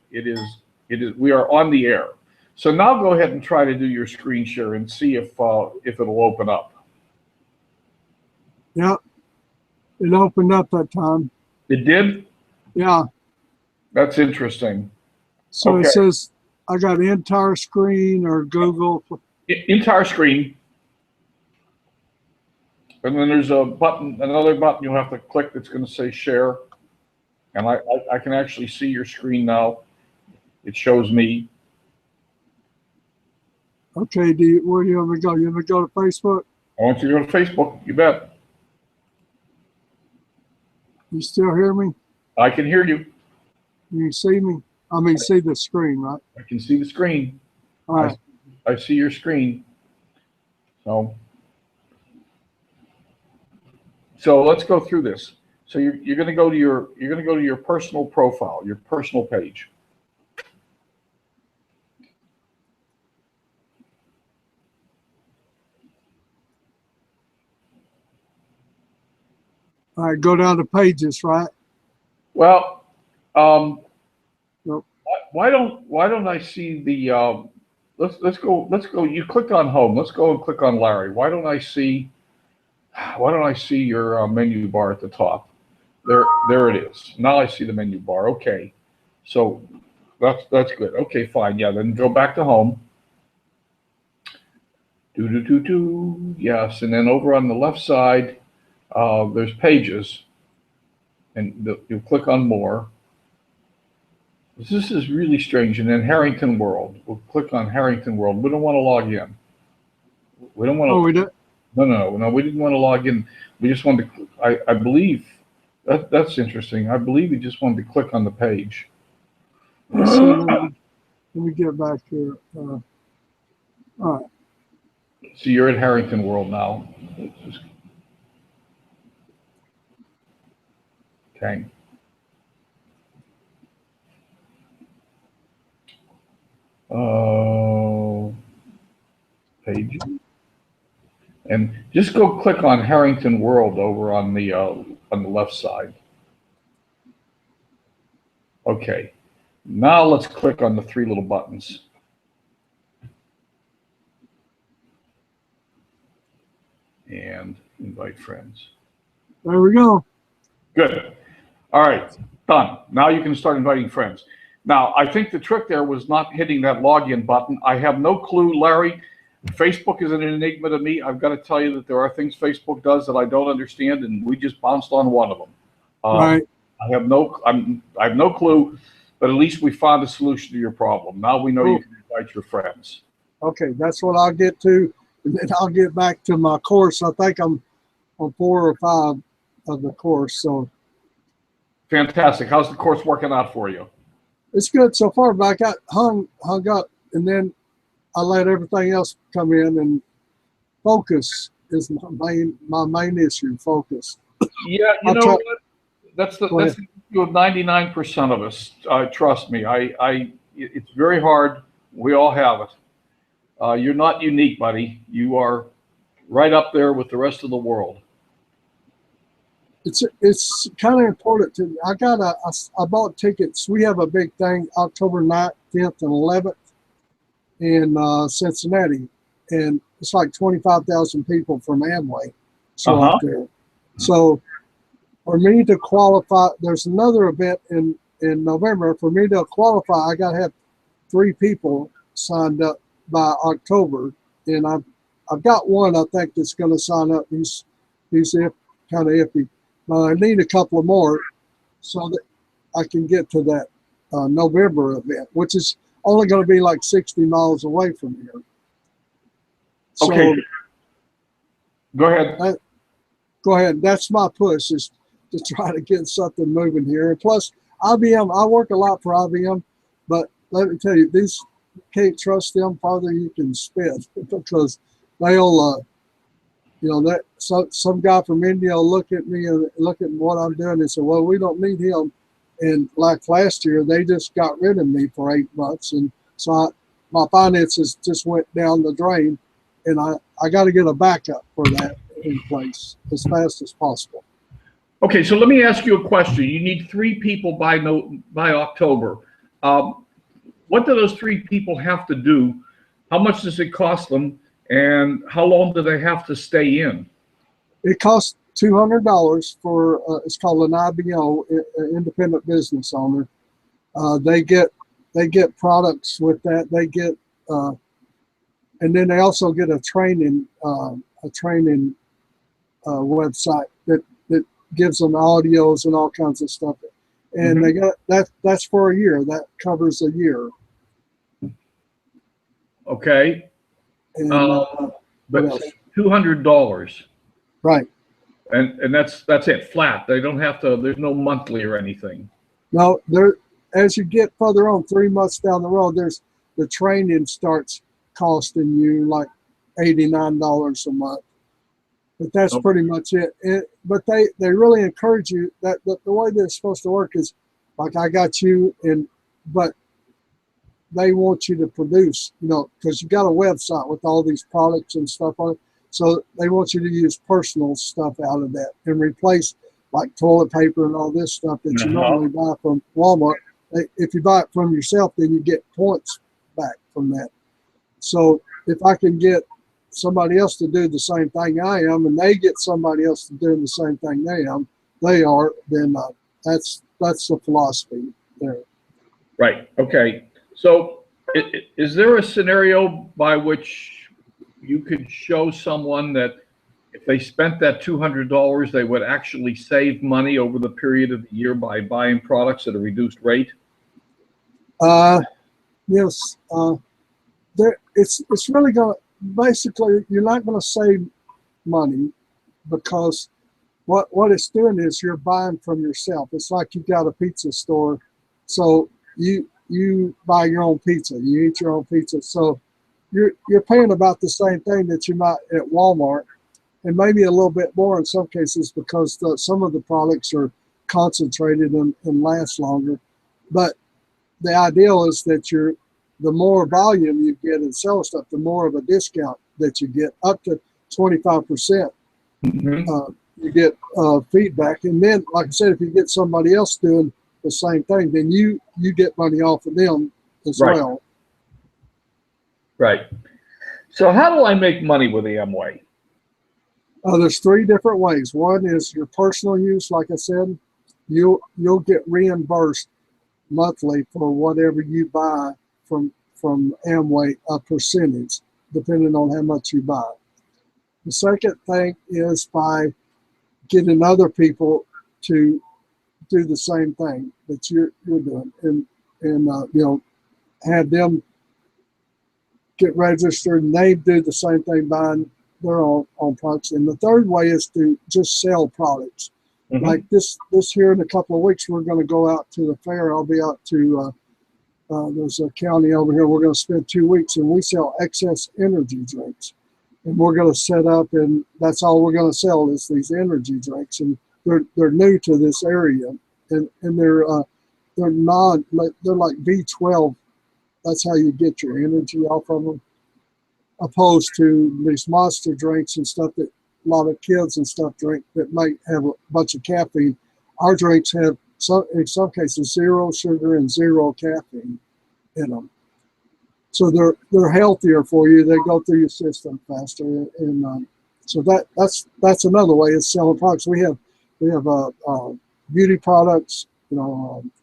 We are on the air. So now go ahead and try to do your screen share and see if it'll open up. Yeah, it opened up that time. It did? Yeah. That's interesting. So okay. It says I got entire screen or Google. Entire screen. And then there's a button, another button you'll have to click that's going to say share. And I can actually see your screen now. It shows me. Okay, where do you want me to go? You want me to go to Facebook? I want you to go to Facebook, you bet. You still hear me? I can hear you. You see me? I mean, see the screen, right? I can see the screen. All right. I see your screen. So let's go through this. So you're going to go to your personal profile, your personal page. All right, go down to pages, right? Well, nope. Why don't I see the let's go. You clicked on home. Let's go and click on Larry. Why don't I see your menu bar at the top? There it is. Now I see the menu bar. Okay, so that's good. Okay, fine. Yeah, then go back to home. Yes, and then over on the left side, there's pages, and you click on more. This is really strange. And then Harrington World. We'll click on Harrington World. We don't want to log in. We don't want to. Oh, we did? No. We didn't want to log in. We just wanted to. I believe that's interesting. I believe we just wanted to click on the page. Let me get back here. All right. So you're at Harrington World now. Okay. Page. And just go click on Harrington World over on the left side. Okay. Now let's click on the three little buttons. And invite friends. There we go. Good. All right, done. Now you can start inviting friends. Now, I think the trick there was not hitting that login button. I have no clue, Larry. Facebook is an enigma to me. I've got to tell you that there are things Facebook does that I don't understand, and we just bounced on one of them. Right. I have no clue, but at least we found a solution to your problem. Now we know you can invite your friends. Okay, that's what I'll get to, and then I'll get back to my course. I think I'm on 4 or 5 of the course. So fantastic. How's the course working out for you? It's good so far, but I got hung up, and then I let everything else come in, and focus is my main issue. Focus. Yeah, you know what? That's the issue of 99% of us. Trust me. It's very hard. We all have it. You're not unique, buddy. You are right up there with the rest of the world. It's kind of important to me. I bought tickets. We have a big thing October 9th, 10th, and 11th in Cincinnati, and it's like 25,000 people from Amway show up there. So for me to qualify, there's another event in November. For me to qualify, I got to have 3 people signed up by October, and I've got one I think that's going to sign up. He's kind of iffy. I need a couple of more so that I can get to that November event, which is only going to be like 60 miles away from here. Okay. So, go ahead. Go ahead. That's my push, is to try to get something moving here. And plus, IBM, I work a lot for IBM, but let me tell you, these can't trust them farther you can spend, because they'll that some guy from India will look at me and look at what I'm doing and say, well, we don't need him. And like last year, they just got rid of me for 8 months. And so my finances just went down the drain, and I got to get a backup for that in place as fast as possible. Okay, so let me ask you a question. You need 3 people by October. What do those three people have to do? How much does it cost them? And how long do they have to stay in? It costs $200 for it's called an IBO, independent business owner. They get products with that. They get and then they also get a training website that gives them audios and all kinds of stuff. And they got that's for a year. That covers a year. Okay. And But $200. right. And that's it, flat. They don't have to, there's no monthly or anything. No, there as you get further on, 3 months down the road, there's the training starts costing you like $89 a month. But that's pretty much it. But they really encourage you that the way that it's supposed to work is like I got you but they want you to produce, because you got a website with all these products and stuff on it. So they want you to use personal stuff out of that and replace like toilet paper and all this stuff that you normally buy from Walmart. If you buy it from yourself, then you get points back from that. So if I can get somebody else to do the same thing I am, and they get somebody else to do the same thing they are, then that's the philosophy there. Right. Okay. So is there a scenario by which you could show someone that if they spent that $200, they would actually save money over the period of the year by buying products at a reduced rate? Yes. It's really going to, basically, you're not going to save money because what it's doing is you're buying from yourself. It's like you got a pizza store. So you buy your own pizza, you eat your own pizza. So you're paying about the same thing that you might at Walmart, and maybe a little bit more in some cases because some of the products are concentrated and last longer. But the ideal is that the more volume you get and sell stuff, the more of a discount that you get, up to 25%. You get feedback. And then, like I said, if you get somebody else doing the same thing, then you get money off of them as well. Right. So how do I make money with Amway? There's 3 different ways. One is your personal use. Like I said, you'll get reimbursed monthly for whatever you buy from Amway, a percentage, depending on how much you buy. The second thing is by getting other people to do the same thing that you're doing, and have them get registered and they do the same thing buying their own products. And the third way is to just sell products. Like this here in a couple of weeks, we're going to go out to the fair. I'll be out to there's a county over here. We're going to spend 2 weeks, and we sell excess energy drinks. And we're going to set up, and that's all we're going to sell is these energy drinks. And they're new to this area, and they're like B12. That's how you get your energy off of them, opposed to these monster drinks and stuff that a lot of kids and stuff drink that might have a bunch of caffeine. Our drinks have in some cases 0 sugar and 0 caffeine in them, so they're healthier for you. They go through your system faster, and so that's another way is selling products. We have beauty products,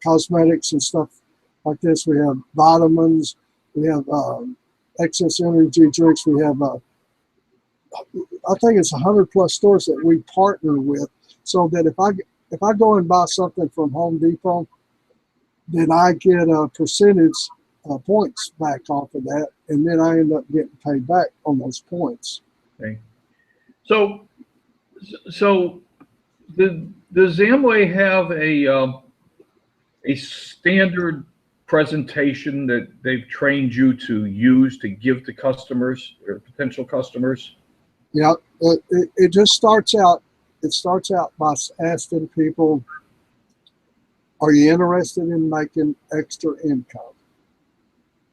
cosmetics and stuff like this. We have vitamins. We have excess energy drinks. We have I think it's 100+ stores that we partner with, so that if I go and buy something from Home Depot, then I get a percentage points back off of that, and then I end up getting paid back on those points. Okay. So does Amway have a standard presentation that they've trained you to use to give to customers or potential customers? Yeah, it just starts out. It starts out by asking people, "Are you interested in making extra income?"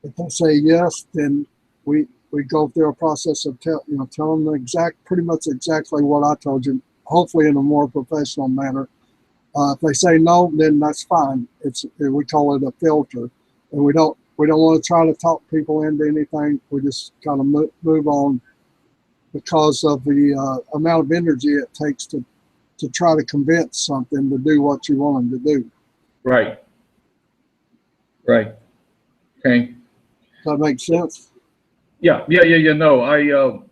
If they say yes, then we go through a process of tell them pretty much exactly what I told you, hopefully in a more professional manner. If they say no, then that's fine. We call it a filter. and we don't want to try to talk people into anything. We just kind of move on because of the amount of energy it takes to try to convince something to do what you want them to do. Right. Right. Okay. Does that make sense? Yeah. No,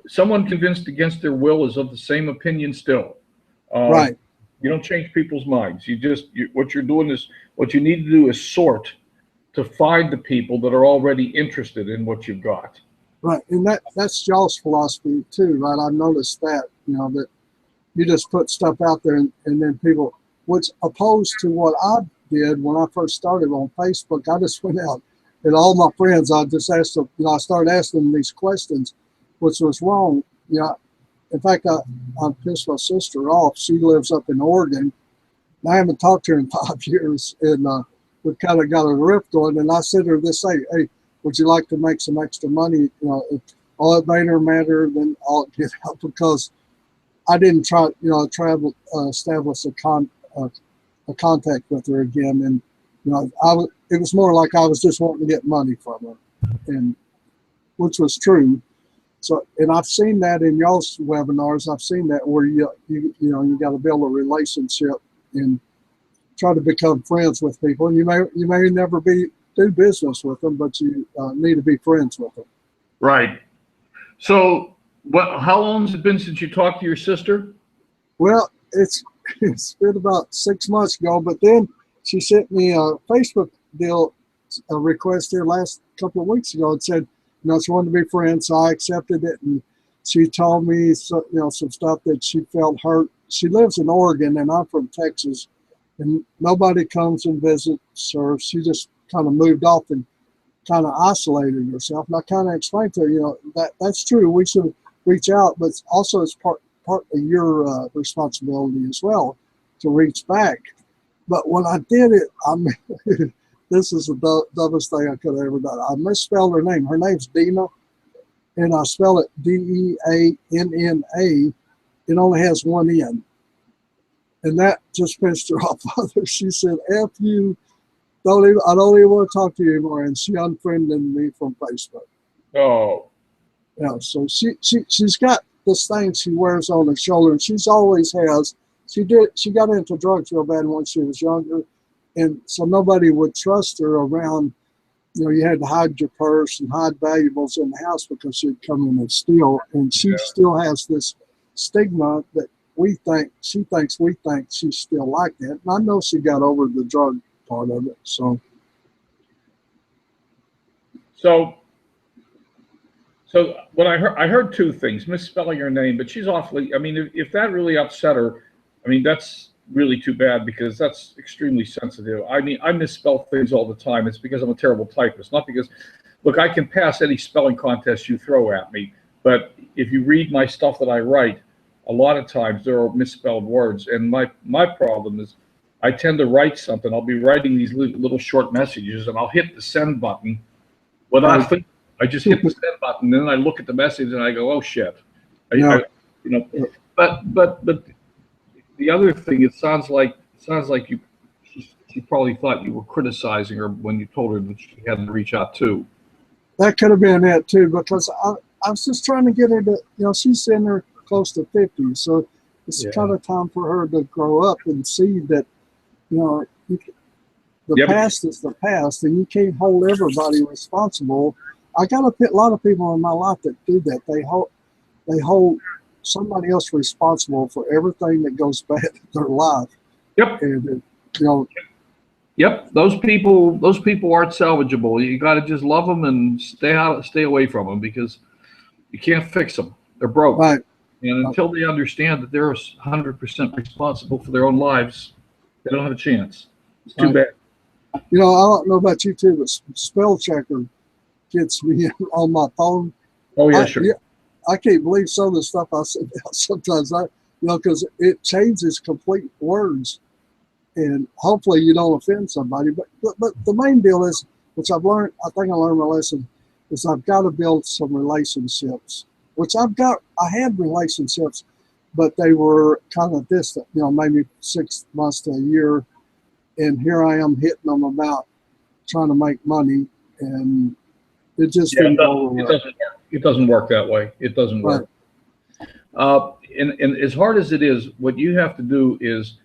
someone convinced against their will is of the same opinion still. Right. You don't change people's minds. What you're doing is, what you need to do is sort to find the people that are already interested in what you've got. Right. And that's y'all's philosophy too, right? I noticed that, that you just put stuff out there and then people, which opposed to what I did when I first started on Facebook. I just went out and all my friends, I just asked them, I started asking them these questions, which was wrong. In fact, I pissed my sister off. She lives up in Oregon. I haven't talked to her in 5 years, and we kind of got a rift going. And I said to her this, hey, would you like to make some extra money? If all it made her madder than all it get out, because I didn't try, establish a contact with her again. And, it was more like I was just wanting to get money from her, and which was true. So, and I've seen that in y'all's webinars. I've seen that where you got to build a relationship and try to become friends with people. And you may never do business with them, but you need to be friends with them. Right. So, how long has it been since you talked to your sister? Well, it's been about 6 months ago, but then she sent me a Facebook request here last couple of weeks ago and said, she wanted to be friends. So I accepted it, and she told me some stuff that she felt hurt. She lives in Oregon, and I'm from Texas, and nobody comes and visits her. She just kind of moved off and kind of isolated herself. And I kind of explained to her, that's true. We should reach out, but also it's part of your responsibility as well to reach back. But when I did it, this is the dumbest thing I could have ever done. I misspelled her name. Her name's Dina, and I spell it Deanna. It only has one N. And that just pissed her off. She said, F you, I don't even want to talk to you anymore. And she unfriended me from Facebook. Oh. So she's got this thing she wears on her shoulder, and she's always has. She got into drugs real bad when she was younger. And so nobody would trust her around. You had to hide your purse and hide valuables in the house because she'd come in and steal. And she still has this stigma that she thinks we think she's still like that. And I know she got over the drug part of it. So what I heard two things: misspelling her name, but she's awfully. I mean, if that really upset her, that's really too bad, because that's extremely sensitive. I misspell things all the time. It's because I'm a terrible typist, not because, look, I can pass any spelling contest you throw at me, but if you read my stuff that I write, a lot of times there are misspelled words. And my problem is I tend to write something. I'll be writing these little short messages, and I'll hit the send button without thinking. I just hit the send button, and then I look at the message and I go, oh shit. But the other thing, it sounds like she probably thought you were criticizing her when you told her that she had to reach out too. That could have been it too, because I was just trying to get her to, she's in her close to 50, so it's kind of time for her to grow up and see that, the past is the past, and you can't hold everybody responsible. I got a lot of people in my life that do that. They hold somebody else responsible for everything that goes bad in their life. Yep. And Yep. Those people aren't salvageable. You got to just love them and stay away from them, because you can't fix them. They're broke. Right. And until they understand that they're 100% responsible for their own lives, they don't have a chance. It's too bad. I don't know about you too, but spell checker gets me on my phone. Oh yeah, sure. I can't believe some of the stuff I send out sometimes. Because it changes complete words, and hopefully you don't offend somebody. But the main deal is, which I've learned, I think I learned my lesson, is I've got to build some relationships. Which I had relationships, but they were kind of distant. Maybe 6 months to a year. and here I am hitting them about trying to make money, and it just Yeah, didn't go well. it doesn't work that way. It doesn't Right. work. And as hard as it is, what you have to do is,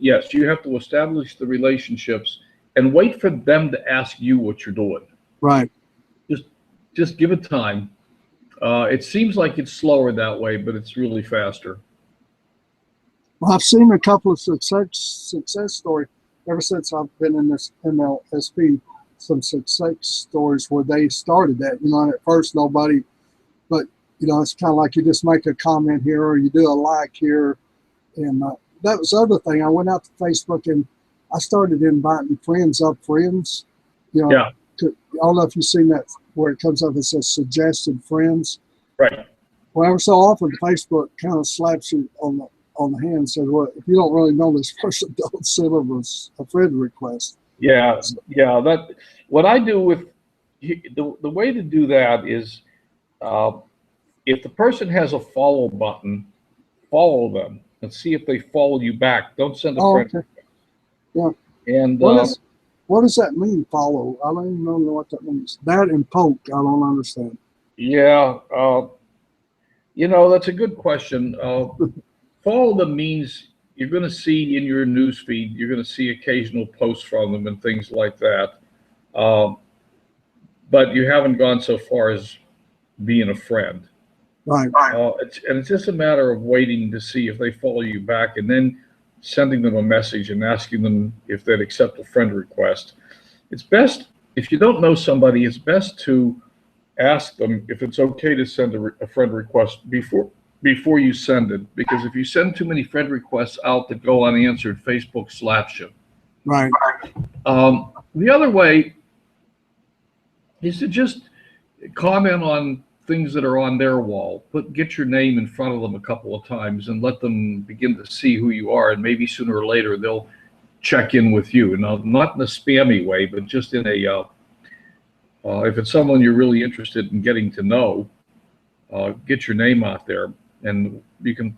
yes, you have to establish the relationships and wait for them to ask you what you're doing. Right. Just give it time. It seems like it's slower that way, but it's really faster. Well, I've seen a couple of success stories ever since I've been in this MLSP. Some success stories where they started that. You know, and at first nobody, but you know, it's kind of like you just make a comment here or you do a like here, and that was the other thing. I went out to Facebook and I started inviting friends. You know, Yeah. I don't know if you've seen that where it comes up. It says suggested friends. Right. Well, ever so often Facebook kind of slaps you on the hand and says, well, if you don't really know this person, don't send them a friend request. Yeah. That what I do with the way to do that is, if the person has a follow button, follow them and see if they follow you back. Don't send a friend. Okay. Yeah. And what does that mean, follow? I don't even know what that means. That and poke, I don't understand. yeah, you know, that's a good question. Follow them means you're going to see in your news feed, you're going to see occasional posts from them and things like that. But you haven't gone so far as being a friend. Right. It's just a matter of waiting to see if they follow you back and then sending them a message and asking them if they'd accept a friend request. It's best, if you don't know somebody, it's best to ask them if it's okay to send a friend request before you send it, because if you send too many friend requests out that go unanswered, Facebook slaps you. Right. The other way is to just comment on things that are on their wall. Get your name in front of them a couple of times and let them begin to see who you are, and maybe sooner or later they'll check in with you. Now, not in a spammy way, but just in a if it's someone you're really interested in getting to know, get your name out there, and you can,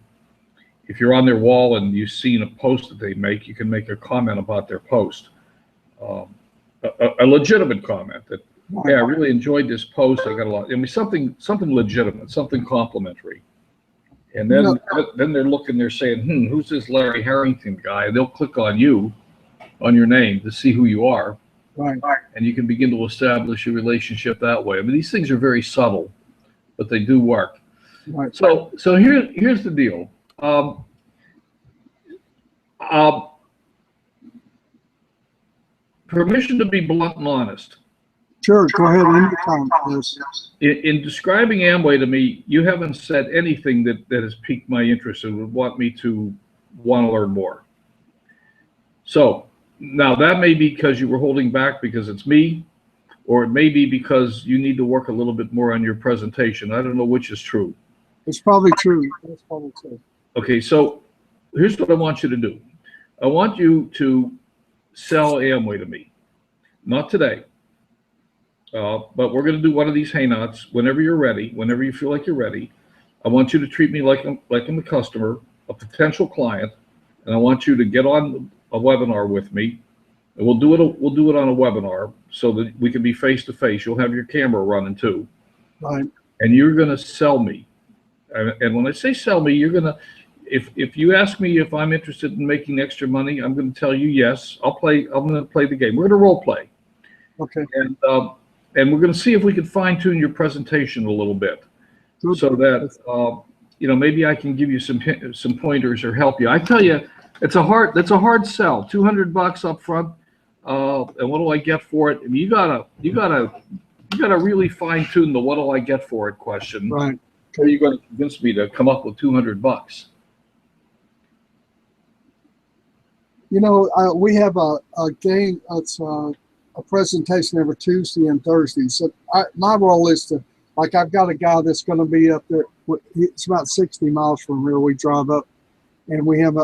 if you're on their wall and you've seen a post that they make, you can make a comment about their post, a legitimate comment that, hey, I really enjoyed this post. I got a lot. I mean, something legitimate, something complimentary. And then they're looking, they're saying, who's this Larry Harrington guy? And they'll click on you, on your name, to see who you are. Right. And you can begin to establish a relationship that way. I mean, these things are very subtle, but they do work. Right. So here's the deal. Permission to be blunt and honest. Sure, go ahead anytime. Yes. In describing Amway to me, you haven't said anything that has piqued my interest and would want me to want to learn more. So now that may be because you were holding back because it's me, or it may be because you need to work a little bit more on your presentation. I don't know which is true. It's probably true. That's probably true. Okay, so here's what I want you to do. I want you to sell Amway to me. Not today. But we're going to do one of these hangouts whenever you're ready, whenever you feel like you're ready. I want you to treat me like I'm a customer, a potential client, and I want you to get on a webinar with me. And we'll do it on a webinar so that we can be face to face. You'll have your camera running too. Right. And you're going to sell me. And when I say sell me, you're going to, if you ask me if I'm interested in making extra money, I'm going to tell you yes. I'm going to play the game. We're going to role play. Okay. And we're going to see if we can fine tune your presentation a little bit. Good. So that maybe I can give you some pointers or help you. I tell you, that's a hard sell. $200 up front, and what do I get for it? I mean, you gotta really fine tune the what do I get for it question. Right. Or are you going to convince me to come up with $200? You know, we have a game. It's a presentation every Tuesday and Thursday. So my role is to, like, I've got a guy that's going to be up there. It's about 60 miles from here. We drive up, and we have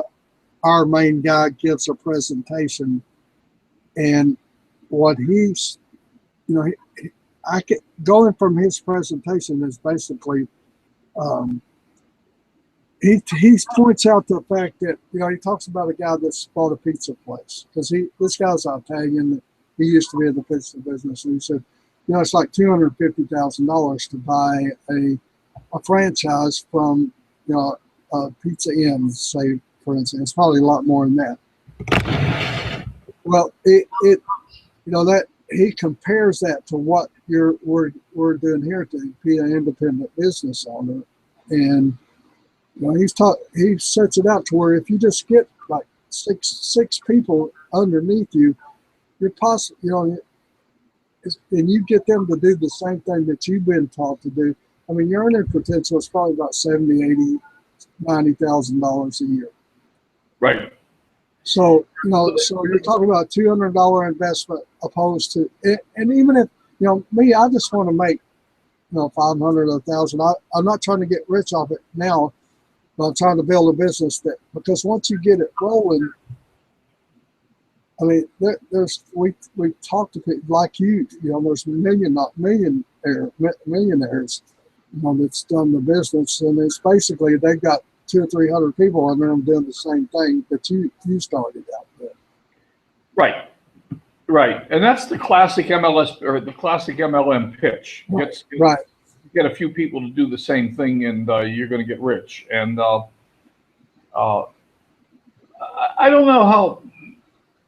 our main guy gives a presentation, and what he's, going from his presentation is basically he points out the fact that, you know, he talks about a guy that's bought a pizza place, because this guy's Italian. He used to be in the pizza business, and he said, you know, it's like $250,000 to buy a franchise from, you know, Pizza Inn, say, for instance. It's probably a lot more than that. Well, it you know, that he compares that to what we're doing here to be an independent business owner, and you know, he sets it out to where if you just get like six people underneath you, you're possible, you know, and you get them to do the same thing that you've been taught to do. I mean, your earning potential is probably about $70,000, $80,000, $90,000 a year. Right. So, you know, so you're talking about $200 investment opposed to, and even if, you know, me, I just want to make, you know, 500 or 1,000. I'm not trying to get rich off it now, but I'm trying to build a business that, because once you get it rolling, I mean, we talk to people like you know, there's millionaires, you know, that's done the business, and it's basically they've got 200 or 300 people under them doing the same thing that you started out with. Right. Right. And that's the classic MLS or the classic MLM pitch. Right. Get a few people to do the same thing, and you're going to get rich. And I don't know how.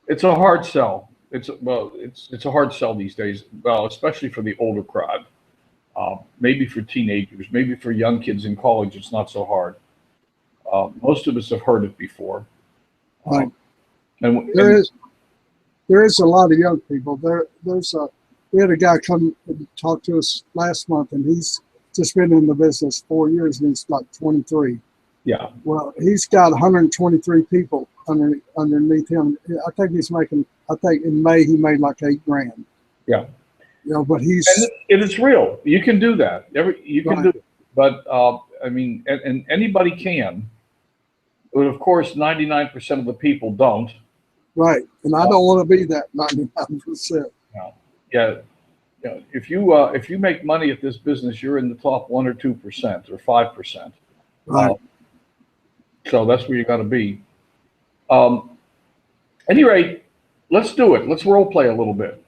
It's a hard sell. It's a hard sell these days. Well, especially for the older crowd. Maybe for teenagers, maybe for young kids in college, it's not so hard. Most of us have heard it before. Right. And there is a lot of young people. We had a guy come and talk to us last month, and he's just been in the business 4 years, and he's like 23. Yeah. Well, he's got 123 people underneath him. I think in May he made like $8,000. Yeah. You know, but and it's real. You can do that. You can do it. But I mean, and anybody can. But of course, 99% of the people don't. Right. And I don't want to be that 99%. Yeah. You know, if you make money at this business, you're in the top 1 or 2% or 5%. Right. So that's where you got to be. Any rate, let's do it. Let's role play a little bit.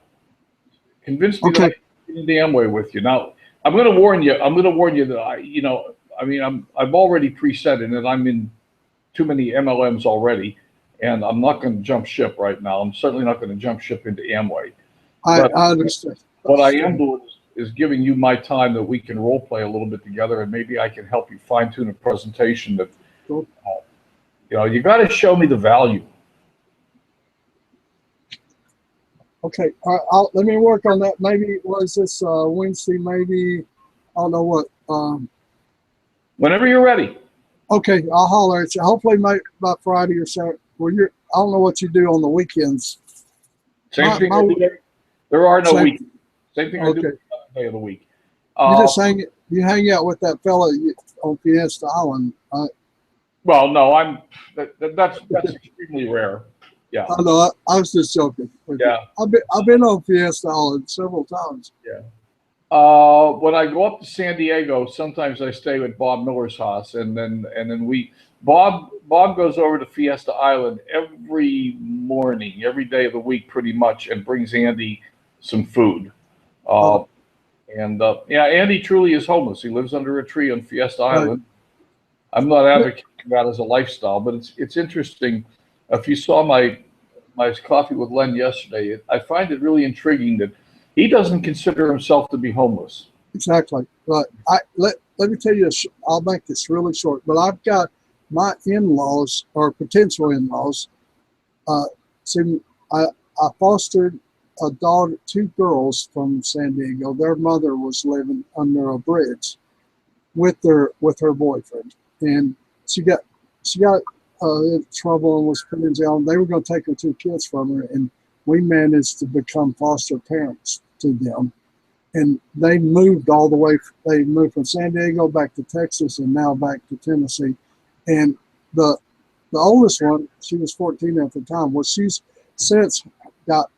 Convince me that I can get the Amway with you. Now, I'm going to warn you. that I've already preset it, and I'm in too many MLMs already, and I'm not going to jump ship right now. I'm certainly not going to jump ship into Amway. I understand. What I am doing is giving you my time that we can role play a little bit together, and maybe I can help you fine tune a presentation that, Cool. You got to show me the value. Okay, let me work on that. Maybe was this Wednesday? Maybe I don't know what. Whenever you're ready. Okay, I'll holler at you. Hopefully, by Friday or so. Well, I don't know what you do on the weekends. Same thing. There are no weekends. Same thing I do every day of the week. You just hang out with that fella on Fiesta Island. Well, no, that's extremely rare. Yeah. I know. I was just joking. Yeah. I've been on Fiesta Island several times. Yeah. When I go up to San Diego, sometimes I stay with Bob Miller's house, and then Bob goes over to Fiesta Island every morning, every day of the week, pretty much, and brings Andy some food. Andy truly is homeless. He lives under a tree on Fiesta Island. I'm not advocating that as a lifestyle, but it's interesting. If you saw my coffee with Len yesterday, I find it really intriguing that he doesn't consider himself to be homeless. Exactly. Right. Let me tell you, I'll make this really short, but I've got my in-laws or potential in-laws. I fostered a daughter, 2 girls from San Diego. Their mother was living under a bridge with her boyfriend, and she got in trouble and was put in jail. They were going to take her 2 kids from her, and we managed to become foster parents to them. And they moved all the way. They moved from San Diego back to Texas and now back to Tennessee. And the oldest one, she was 14 at the time. Well, she's since got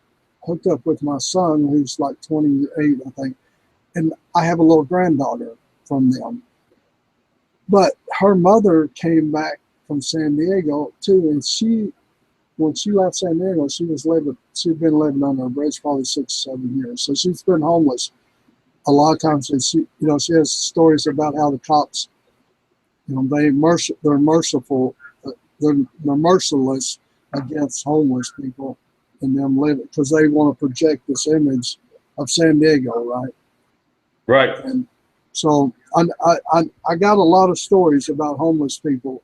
hooked up with my son, who's like 28, I think. And I have a little granddaughter from them. But her mother came back from San Diego too, and when she left San Diego, she'd been living under a bridge probably 6-7 years. So she's been homeless a lot of times, and she has stories about how the cops, they're merciful, they're merciless against homeless people and them living because they want to project this image of San Diego, right? Right. And so I got a lot of stories about homeless people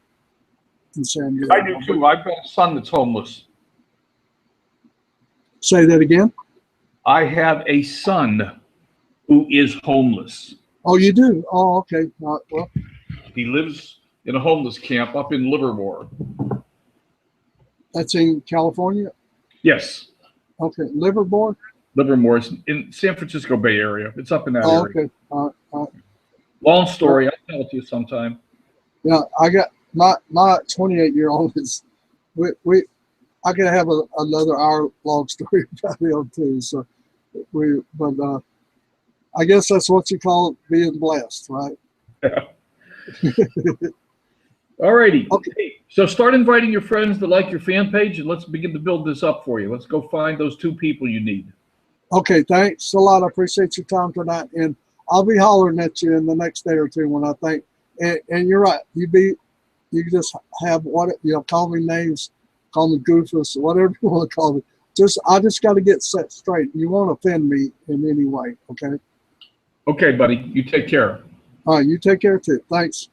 in San Diego. I do too. I've got a son that's homeless. Say that again? I have a son who is homeless. Oh, you do? Oh, okay. Well, He lives in a homeless camp up in Livermore. that's in California? Yes. Okay. Livermore? Livermore is in San Francisco Bay Area. It's up in that area. Okay. All right. Long story. I'll tell it to you sometime. Yeah, I got my 28-year-old is I could have another hour-long story about him too. So but I guess that's what you call it, being blessed, right? All righty. Okay. Hey, so start inviting your friends that like your fan page, and let's begin to build this up for you. Let's go find those 2 people you need. Okay, thanks a lot. I appreciate your time tonight, and I'll be hollering at you in the next day or two when I think. And you're right. You just have call me names, call me Goofus, whatever you want to call me. I just got to get set straight. You won't offend me in any way, okay? Okay, buddy. You take care. All right, you take care too. Thanks.